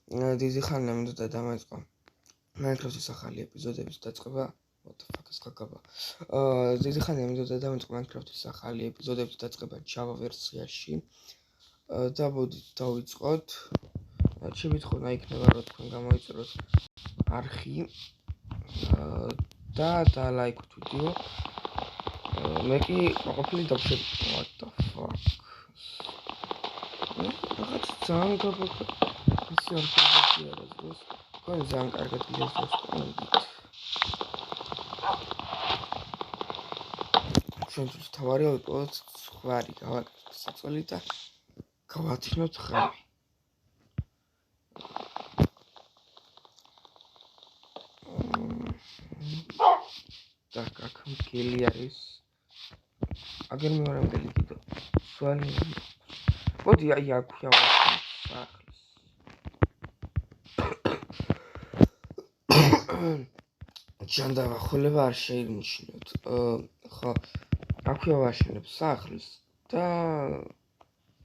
დიდი ხანია მინდოდა დამაიწყო Minecraft-ის ახალი ეპიზოდების დაწყება. What the fuck is გაგაბა? დიდი ხანია მინდოდა დამაიწყო Minecraft-ის ახალი ეპიზოდების დაწყება Java ვერსიაში. და მოდით დავიწყოთ. შემიძლია იქნება რომ თქვენ გამოიწეროთ არხი და დალაიქოთ ვიდეო. მე კი ყოფილი დავშებ what the fuck. რაღაც ძალიან გაბაკა ისე არ ხდება ეს. Თქვენ ძალიან კარგად გიასწრებს კომენტით. ჩვენთვის თავარია ვიყოთ სხვარი, გავაკეთოთ საწოლი და გავათინოთ ხამი. Так, как მგელი არის. აგერ მეორე მგელი კიდო. სვალი. მოდი აი აქ ვიავართ სახლის. ჯანდავახულება არ შეინიშნოთ. ხო, აქ ვიავარშენებ სახლის და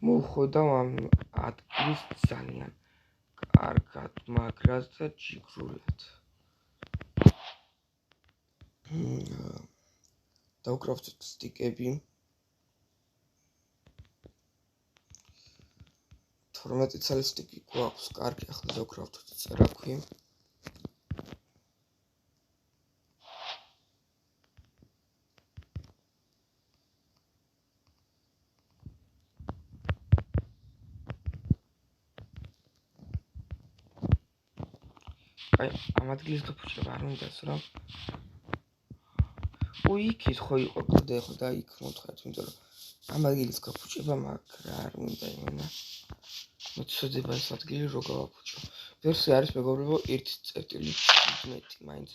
მოვხვდავ ამ ადგილს ძალიან კარგად, მაგრად და ჯიგრულად. დავკრავთ სტიკები. 12 წელი სტიკი გვაქვს, კარგი, ახლა დავკრავთ წერაქვი. აი, ამ ადგილს დაფუჭება არ უნდას რა. იქით ხო იყო კიდე ხო და იქ მოთხართ, იმიტომ რომ ამ ადგილის გაფუჭება მაგრამ არ უნდა იმენა. მოწოდება ეს ადგილი რო გავაფუჭო. ვერსია არის მეგობრებო 1.17 მაინც.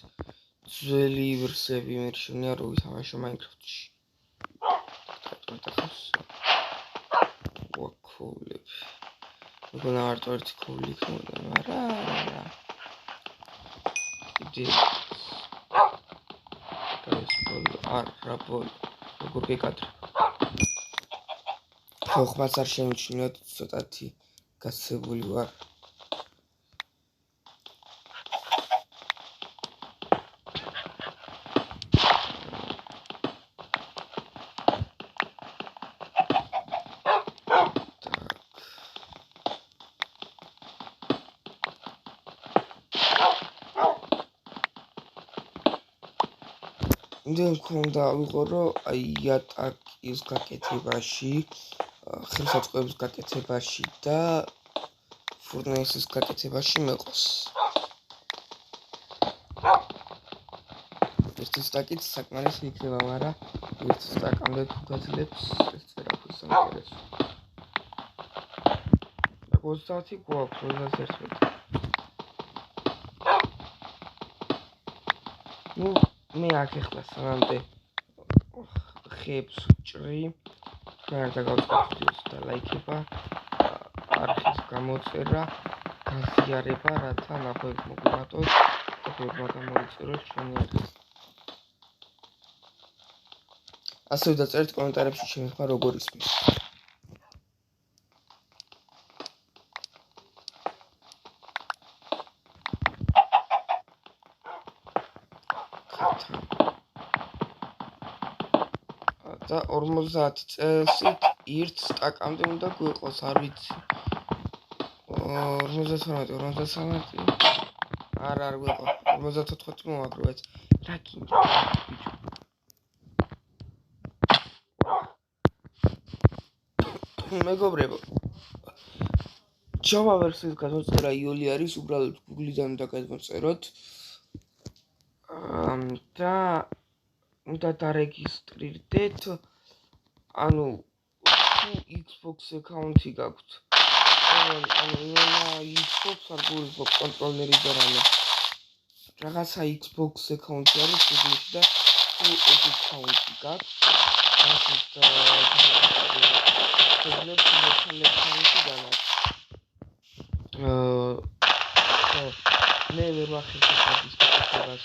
ძველი ვერსიები მე შენია რო ვითამაშო Minecraft-ში. ვაკოლებ. მეგონა არტო ერთი კოვლი იქნება, არა. იდეა არაბოლ როგორ გეკადრე ხო ხმაც არ შემიჩნიოთ ცოტათი გასცებული ვარ იმდენ მქონდა ვიყო რომ აი ატაკის გაკეთებაში ხელსაწყოების გაკეთებაში და ფურნესის გაკეთებაში მეყოს ერთი სტაკით საკმარისი იქნება მაგრამ ერთი სტაკამდე თუ გაძლებს ეს წერაქვი საინტერესო და 30 გვაქვს 31 ნუ მე აქ ახლა სანამდე ხებს ვჭრი თქვენ და გავსკაფოთ და ლაიქება არხის გამოწერა გაზიარება რათა ნახვით მოგვიმატოს და გამოიწეროთ ჩვენი არხი ასევე დაწერთ კომენტარებში ჩემი ხმა როგორ ისმის და 50 წელსით ერთ სტაკამდე უნდა გვიყოს, არ ვიცი. 52 არ გვიყო. 54 მომაგროვეთ. რა გინდა? მეგობრებო. Java ვერსიის გადმოწერა იოლი არის, უბრალოდ Google-დან უნდა გადმოწეროთ. და უნდა დარეგისტრირდეთ ანუ Xbox account-ი გაქვთ ანუ Xbox არ გულისხმობ კონტროლერი და რამე რაღაცა Xbox account-ი არის Google-ში და ეს account-ი გაქვთ მე ვერ ვახერხებ ის გაკეთებას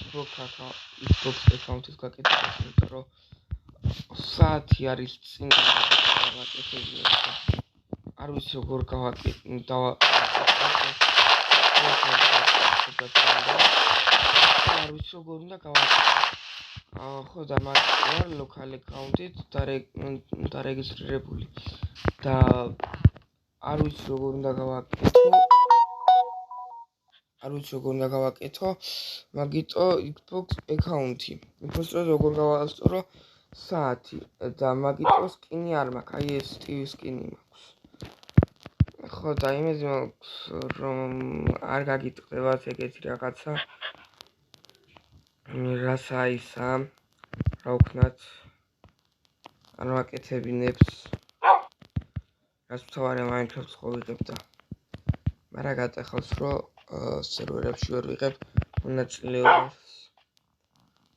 Xbox account-ის გაკეთებას, იმიტომ რომ საათი არის წინ გავაკეთებინა. არ ვიცი როგორ გავაკეთე არ ვიცი როგორ უნდა გავაკეთო. ხო და მაგ ვარ local account-ით დარეგისტრირებული და არ ვიცი როგორ უნდა გავაკეთო. მაგიტო Xbox account-ი. უბრალოდ როგორ გავასწორო საათი და მაგიტო სკინი არ მაქვს. აი ეს TV სკინი მაქვს. ხო და იმედი მაქვს რომ არ გაგიტყდებათ ეგეთი რაღაცა. რასა ისა რა ვქნათ არ ვაკეთებინებს რაც მთავარია Minecraft-ს ხო ვიღებ და მაგრამ გატეხავს რომ სერვერებში ვერ ვიღებ მონაწილეობას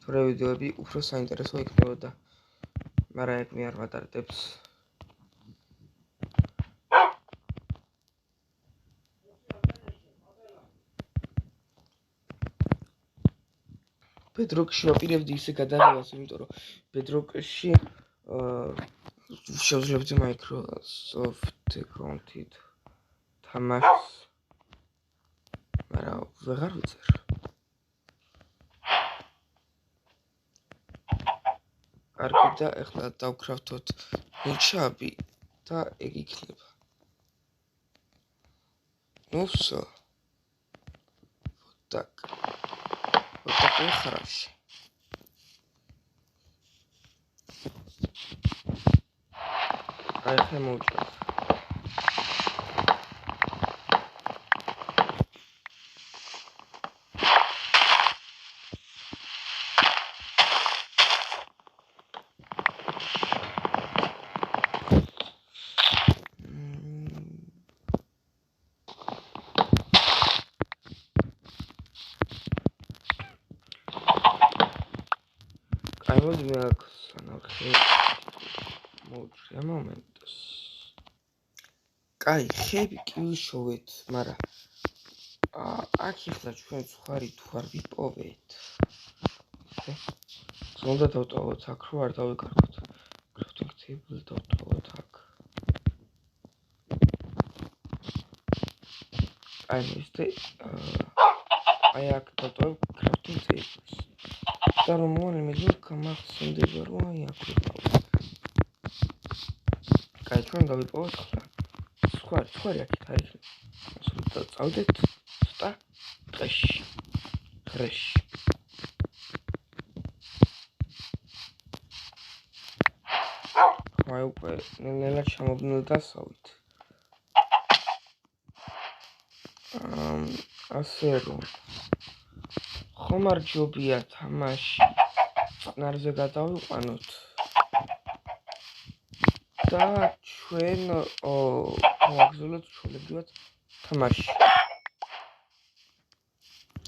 თორე ვიდეოები უფრო საინტერესო იქნებოდა მაგრამ ეგ მე არ ვატარდებს Bedrock-ში ვაპირებდი ისე გადაღებას, იმიტომ რომ Bedrock-ში შევძლებდი Microsoft account-ით თამაშს, მაგრამ ვეღარ ვიწერ. კარგი და ეხლა დავკრავთოთ ნიჩაბი და ეგ იქნება. Ну всё. Вот так. Вот такой хороший. А я молчу. I was milk okay. Მოუჭრია მომენტს. კაი, ხები კი ვიშოვეთ, მაგრამ აქ ეხლა ჩვენ ხარი თუ არ ვიპოვეთ. ზონდა დავტოვოთ აქ რო არ დავიკარგოთ. Crafting table დავტოვოთ აქ. აი მისტე აი აქ დავტოვებ crafting tables. და რომ მომენტ გამახსენდება რომ აი აქ ვიყავ. კაი ჩვენ დავიპოვოთ ხლა. სხვარი აქ არის. სულ წავდეთ ცოტა ტყეში. ხრეში. აი უკვე ნელა ჩამობნელ დასავლით. ასე რომ ხომ არ ჯობია თამაში წყნარზე გადავიყვანოთ და ჩვენ გავაგზავნოთ ჩვეულებრივად თამაში.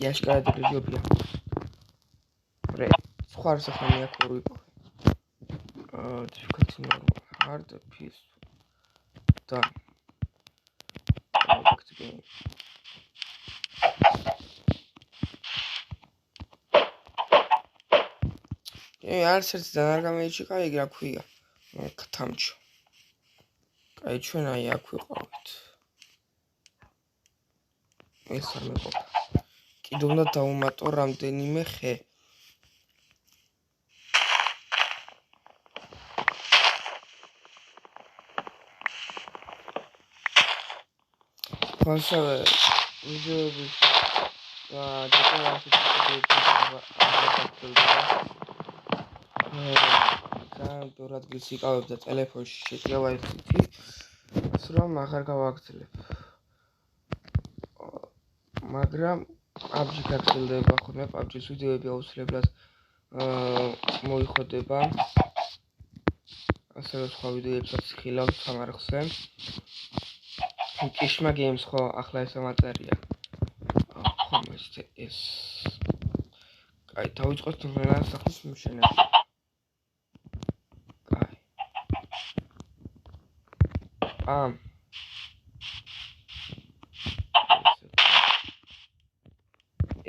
იაშკარად ეგრე ჯობია. რე, სხვა სახანი აქ ვერ ვიპოვე. difficulty normal, hard, peaceful. Done. Back to game. არც ერთიდან არ გამეიჩიკა ეგ რა ქვია. ქთამჩო. კაი ჩვენ აი აქ ვიყავით. ეს არ მეყოფა. კიდევ უნდა დავუმატო რამდენიმე ხე. ასევე ვიდეოების ბევრად გისიკავებ და ტელეფონში შეჭრება ისეთი, რომ აღარ გავაგრძელებ. მაგრამ PUBG გაგრძელდება ხოლმე, PUBG-ს ვიდეოები აუცილებლად მოიხდება. ასევე სხვა ვიდეოებსაც ხილავთ სამარხზე. კიშმა გეიმს ხო ახლა ეს ამაწერია. ხომ ეს. კაი, დავიწყოთ ნელა სახლის მშენებლობა. კაი.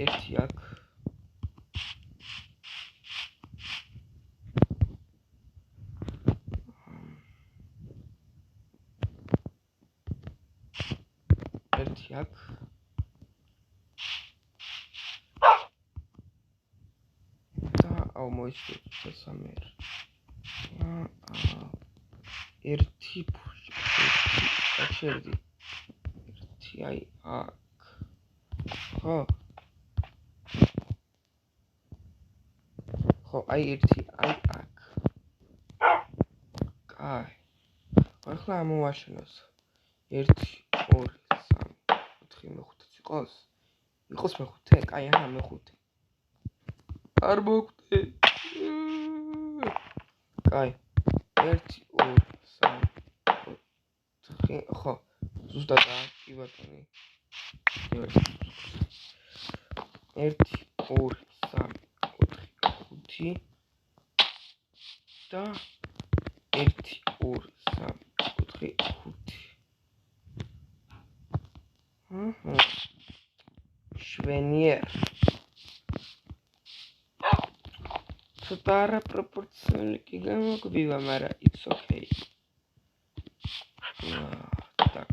ერთი აქ. ერთი აქ. აუ მოიცით სამერ. ერთი შეერდი. ერთი აი აქ. ხო? ხო, აი ერთი აი აქ. კაი. ახლა ამოვაშენოს. 1 2 3 4 5 იყოს? იყოს მეხუთე? კაი, აჰა, მეხუთე. არ მოგვდე. კაი. 1 2 3 4 ხო. ზუსტად კი ბატონი. 1 2 3 4 5 და 1 2 3 4 5 შვენიერ ცოტა არაპროპორციული კი გამოგვივა, მაგრამ it's okay. Так.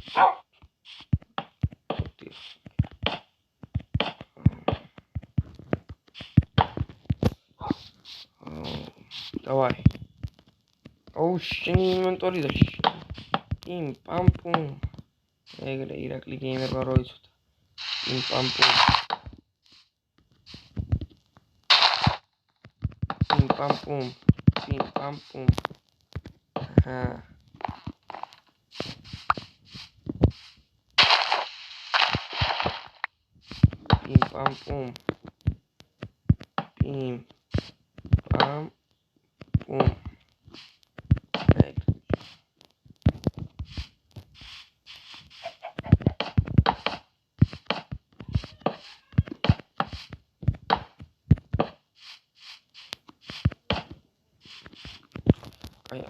Давай. Оу, შენი ინვენტორი და იმ პამპუმ. ეგრე ირაკლი გეიმერმა როიცოდა. იმ პამპუმ. იმ პამპუმ. იმ პამპუმ. აჰა. იმ პამპუმ. იმ პამპუმ.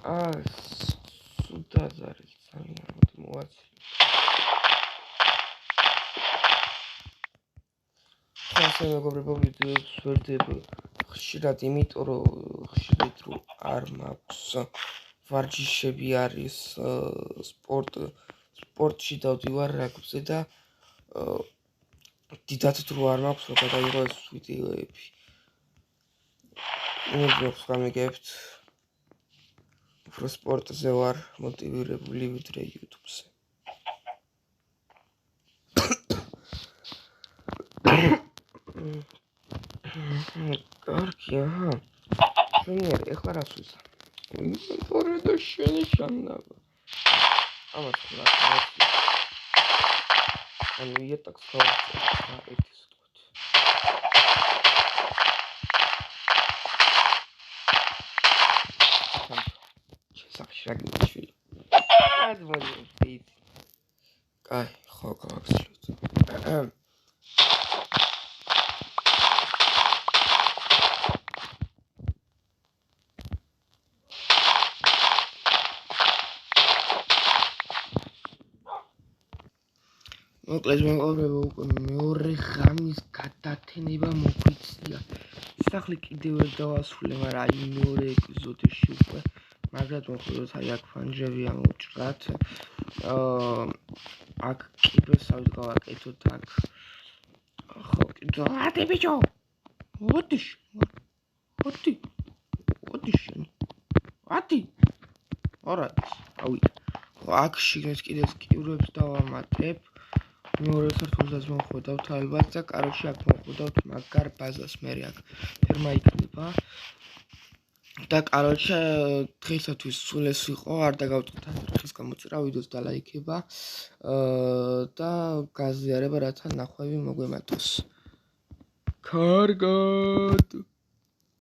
აი სუდად არის ძალიან მოაცილე. ასე მეგობრებო, ვიდეოს ვერდებ ხშირად, იმიტომ რომ ხშირად რო არ მაქვს ვარჯიშები არის სპორტში დავდივარ რაგბზე და დიდად რო არ მაქვს რომ გადაიღო ეს ვიდეოები. იმედს გამიგებთ. უფრო სპორტზე ვარ მოტივირებული ვიდრე YouTube-ზე. კარგი, აჰა. შენიერ, ეხლა რას ვისა? ინვენტორი და შენი შანაბა. ამას რა ხარ? ანუ იეტაკს გავაკეთე, ერთი სიტყვით. შრაგიშვილი. ad მოდი. კაი, ხო გავახსენოთ. მოკლედ მეგობრებო, უკვე მეორე ღამის გადათენება მოგვიწია. სახლი კიდევ ვერ დავასრულე, მაგრამ აი მეორე ეპიზოდში უკვე მაგრამ მოხდოთ აი აქ ფანჯრები ამოვჭრათ. აქ კიბესავით გავაკეთოთ აქ. ხო, კიდე ათი ბიჭო. ოდიშ. ათი. არა, ავი. ხო, აქ შიგნით კიდე სკივრებს დავამატებ. მეორე სართულზეც მოვხვდავთ ალბათ და კაროში აქ მოვხვდავთ მაგარ ბაზას, მე აქ ფერმა იქნება. და კაროჩე დღეისათვის სულ ეს იყო, არ დაგავწყდეთ ხის გამოწერა, ვიდეოს დალაიქება და გაზიარება, რათა ნახვევი მოგვემატოს. კარგად.